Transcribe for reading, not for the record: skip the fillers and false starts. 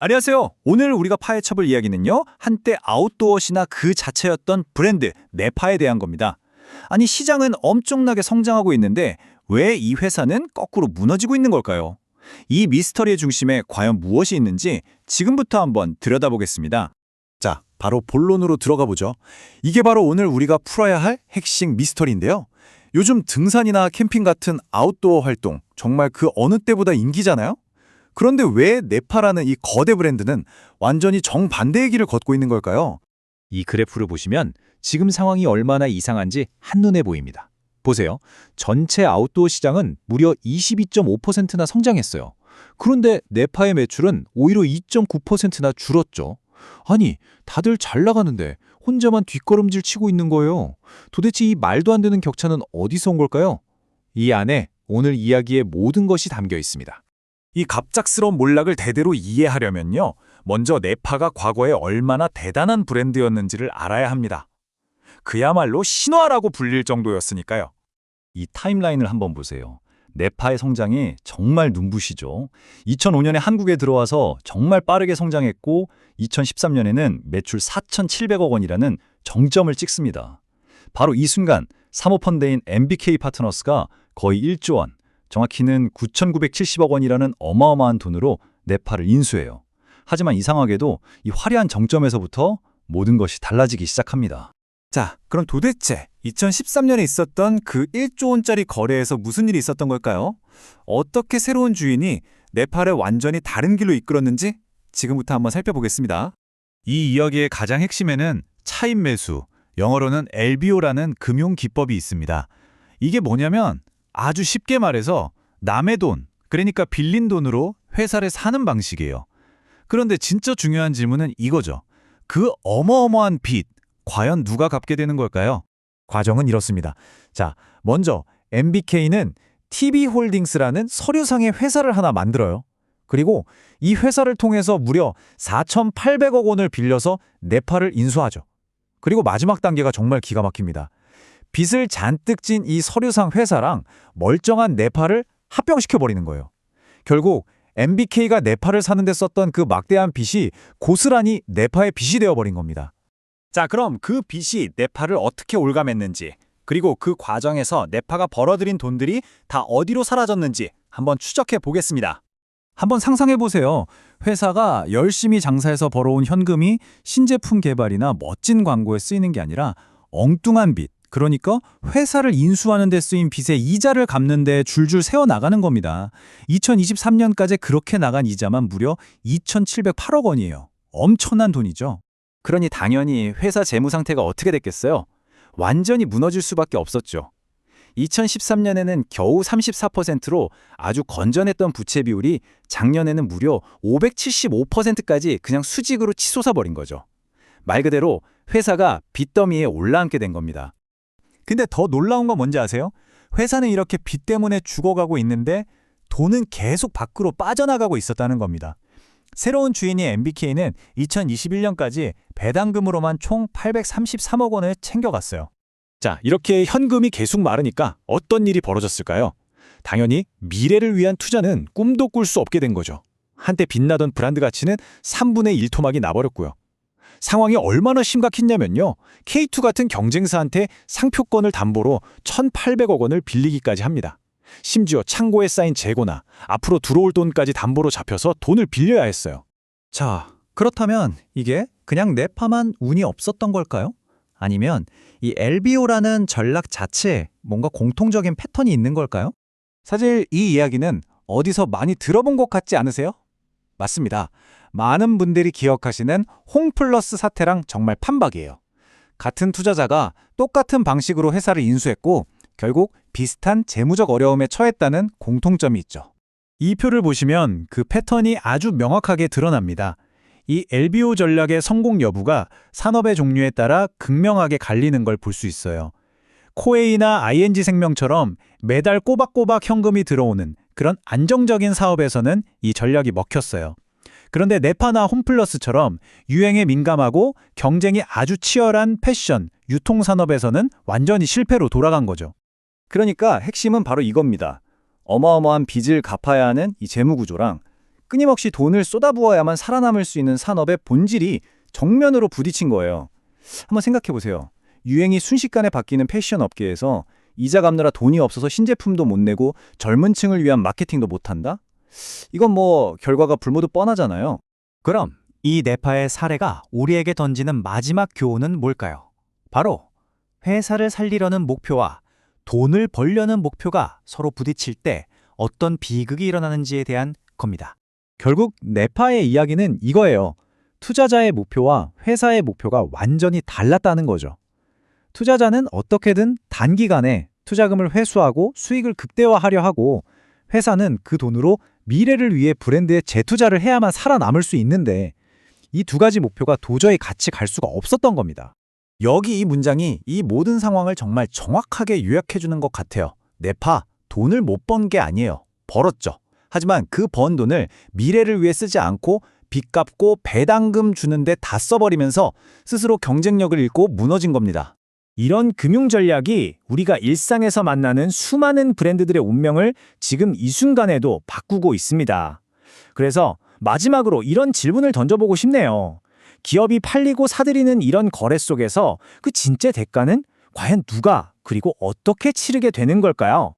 안녕하세요. 오늘 우리가 파헤쳐볼 이야기는요. 한때 아웃도어시나 그 자체였던 브랜드 네파에 대한 겁니다. 아니 시장은 엄청나게 성장하고 있는데 왜 이 회사는 거꾸로 무너지고 있는 걸까요? 이 미스터리의 중심에 과연 무엇이 있는지 지금부터 한번 들여다보겠습니다. 자, 바로 본론으로 들어가 보죠. 이게 바로 오늘 우리가 풀어야 할 핵심 미스터리인데요. 요즘 등산이나 캠핑 같은 아웃도어 활동 정말 그 어느 때보다 인기잖아요? 그런데 왜 네파라는 이 거대 브랜드는 완전히 정반대의 길을 걷고 있는 걸까요? 이 그래프를 보시면 지금 상황이 얼마나 이상한지 한눈에 보입니다. 보세요. 전체 아웃도어 시장은 무려 22.5%나 성장했어요. 그런데 네파의 매출은 오히려 2.9%나 줄었죠. 아니, 다들 잘 나가는데 혼자만 뒷걸음질 치고 있는 거예요. 도대체 이 말도 안 되는 격차는 어디서 온 걸까요? 이 안에 오늘 이야기의 모든 것이 담겨 있습니다. 이 갑작스러운 몰락을 대대로 이해하려면요. 먼저 네파가 과거에 얼마나 대단한 브랜드였는지를 알아야 합니다. 그야말로 신화라고 불릴 정도였으니까요. 이 타임라인을 한번 보세요. 네파의 성장이 정말 눈부시죠. 2005년에 한국에 들어와서 정말 빠르게 성장했고 2013년에는 매출 4,700억 원이라는 정점을 찍습니다. 바로 이 순간 사모펀드인 MBK 파트너스가 거의 1조 원, 정확히는 9,970억 원이라는 어마어마한 돈으로 네파를 인수해요. 하지만 이상하게도 이 화려한 정점에서부터 모든 것이 달라지기 시작합니다. 자, 그럼 도대체 2013년에 있었던 그 1조 원짜리 거래에서 무슨 일이 있었던 걸까요? 어떻게 새로운 주인이 네파를 완전히 다른 길로 이끌었는지 지금부터 한번 살펴보겠습니다. 이 이야기의 가장 핵심에는 차입 매수, 영어로는 LBO라는 금융 기법이 있습니다. 이게 뭐냐면 아주 쉽게 말해서 남의 돈, 그러니까 빌린 돈으로 회사를 사는 방식이에요. 그런데 진짜 중요한 질문은 이거죠. 그 어마어마한 빚, 과연 누가 갚게 되는 걸까요? 과정은 이렇습니다. 자, 먼저 MBK는 TB홀딩스라는 서류상의 회사를 하나 만들어요. 그리고 이 회사를 통해서 무려 4,800억 원을 빌려서 네파를 인수하죠. 그리고 마지막 단계가 정말 기가 막힙니다. 빚을 잔뜩 진 이 서류상 회사랑 멀쩡한 네파를 합병시켜버리는 거예요. 결국 MBK가 네파를 사는데 썼던 그 막대한 빚이 고스란히 네파의 빚이 되어버린 겁니다. 자, 그럼 그 빚이 네파를 어떻게 올감했는지, 그리고 그 과정에서 네파가 벌어들인 돈들이 다 어디로 사라졌는지 한번 추적해 보겠습니다. 한번 상상해 보세요. 회사가 열심히 장사해서 벌어온 현금이 신제품 개발이나 멋진 광고에 쓰이는 게 아니라 엉뚱한 빚, 그러니까 회사를 인수하는 데 쓰인 빚의 이자를 갚는 데 줄줄 세워나가는 겁니다. 2023년까지 그렇게 나간 이자만 무려 2,708억 원이에요. 엄청난 돈이죠. 그러니 당연히 회사 재무 상태가 어떻게 됐겠어요? 완전히 무너질 수밖에 없었죠. 2013년에는 겨우 34%로 아주 건전했던 부채 비율이 작년에는 무려 575%까지 그냥 수직으로 치솟아 버린 거죠. 말 그대로 회사가 빚더미에 올라앉게 된 겁니다. 근데 더 놀라운 건 뭔지 아세요? 회사는 이렇게 빚 때문에 죽어가고 있는데 돈은 계속 밖으로 빠져나가고 있었다는 겁니다. 새로운 주인인 MBK는 2021년까지 배당금으로만 총 833억 원을 챙겨갔어요. 자, 이렇게 현금이 계속 마르니까 어떤 일이 벌어졌을까요? 당연히 미래를 위한 투자는 꿈도 꿀 수 없게 된 거죠. 한때 빛나던 브랜드 가치는 3분의 1 토막이 나버렸고요. 상황이 얼마나 심각했냐면요. K2 같은 경쟁사한테 상표권을 담보로 1,800억 원을 빌리기까지 합니다. 심지어 창고에 쌓인 재고나 앞으로 들어올 돈까지 담보로 잡혀서 돈을 빌려야 했어요. 자, 그렇다면 이게 그냥 네파만 운이 없었던 걸까요? 아니면 이 LBO라는 전략 자체에 뭔가 공통적인 패턴이 있는 걸까요? 사실 이 이야기는 어디서 많이 들어본 것 같지 않으세요? 맞습니다. 많은 분들이 기억하시는 홍플러스 사태랑 정말 판박이에요. 같은 투자자가 똑같은 방식으로 회사를 인수했고 결국 비슷한 재무적 어려움에 처했다는 공통점이 있죠. 이 표를 보시면 그 패턴이 아주 명확하게 드러납니다. 이 LBO 전략의 성공 여부가 산업의 종류에 따라 극명하게 갈리는 걸 볼 수 있어요. 코웨이나 ING생명처럼 매달 꼬박꼬박 현금이 들어오는 그런 안정적인 사업에서는 이 전략이 먹혔어요. 그런데 네파나 홈플러스처럼 유행에 민감하고 경쟁이 아주 치열한 패션, 유통산업에서는 완전히 실패로 돌아간 거죠. 그러니까 핵심은 바로 이겁니다. 어마어마한 빚을 갚아야 하는 이 재무 구조랑 끊임없이 돈을 쏟아부어야만 살아남을 수 있는 산업의 본질이 정면으로 부딪힌 거예요. 한번 생각해 보세요. 유행이 순식간에 바뀌는 패션 업계에서 이자 갚느라 돈이 없어서 신제품도 못 내고 젊은 층을 위한 마케팅도 못 한다? 이건 뭐 결과가 불모두 뻔하잖아요. 그럼 이 네파의 사례가 우리에게 던지는 마지막 교훈은 뭘까요? 바로 회사를 살리려는 목표와 돈을 벌려는 목표가 서로 부딪힐 때 어떤 비극이 일어나는지에 대한 겁니다. 결국 네파의 이야기는 이거예요. 투자자의 목표와 회사의 목표가 완전히 달랐다는 거죠. 투자자는 어떻게든 단기간에 투자금을 회수하고 수익을 극대화하려 하고 회사는 그 돈으로 미래를 위해 브랜드에 재투자를 해야만 살아남을 수 있는데 이 두 가지 목표가 도저히 같이 갈 수가 없었던 겁니다. 여기 이 문장이 이 모든 상황을 정말 정확하게 요약해주는 것 같아요. 네파, 돈을 못 번 게 아니에요. 벌었죠. 하지만 그 번 돈을 미래를 위해 쓰지 않고 빚 갚고 배당금 주는데 다 써버리면서 스스로 경쟁력을 잃고 무너진 겁니다. 이런 금융 전략이 우리가 일상에서 만나는 수많은 브랜드들의 운명을 지금 이 순간에도 바꾸고 있습니다. 그래서 마지막으로 이런 질문을 던져보고 싶네요. 기업이 팔리고 사들이는 이런 거래 속에서 그 진짜 대가는 과연 누가 그리고 어떻게 치르게 되는 걸까요?